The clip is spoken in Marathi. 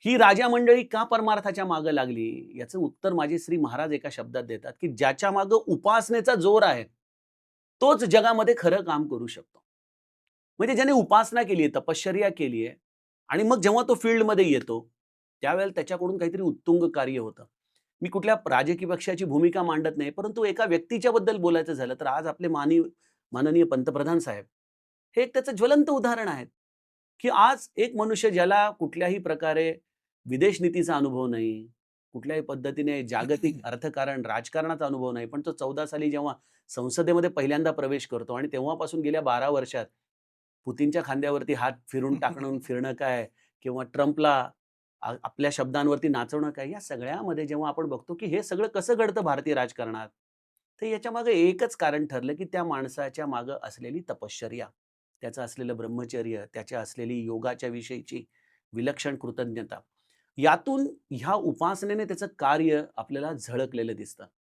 ही राजा मंडळी का परमार्थाच्या मागे लागली? याचं उत्तर माझे श्री महाराज एका शब्दात देतात, की ज्याच्या मागे उपासनेचा जोर आहे, तोच जगामध्ये खरं काम करू शकतो. म्हणजे ज्याने उपासना केली आहे, तपश्चर्या केली आहे आणि मग जेव्हा तो फील्डमध्ये येतो, त्यावेळेला त्याच्याकडून काहीतरी उत्तुंग कार्य होतं. मी कुठल्या राजकीय पक्षाची भूमिका मांडत नाही, परंतु एका व्यक्तीच्याबद्दल बोलायचं झालं, तर आज आपले माननीय पंतप्रधान साहेब, हे एक त्याचं ज्वलंत उदाहरण आहे, की आज एक मनुष्य ज्याला कुठल्याही प्रकारे विदेश नीतीचा अनुभव नाही, कुठल्याही पद्धतीने जागतिक अर्थकारण, राजकारणाचा अनुभव नाही. पण तो 14 साली जेव्हा संसदेमध्ये पहिल्यांदा प्रवेश करतो आणि तेव्हापासून गेल्या 12 वर्षात पुतीनच्या खांद्यावरती हात फिरून टाकणं फिरणं काय किंवा ट्रम्पला आपल्या शब्दांवरती नाचवणं काय, या सगळ्यामध्ये जेव्हा आपण बघतो, की हे सगळं कसं घडतं भारतीय राजकारणात, तर याच्यामागे एकच कारण ठरलं, की त्या माणसाच्या मागे असलेली तपश्चर्या, त्याचं असलेलं ब्रह्मचर्य, त्याच्या असलेली योगाच्या विषयीची विलक्षण कृतज्ञता. यातून ह्या उपासनेने त्याचं कार्य आपल्याला झळकलेलं दिसतं.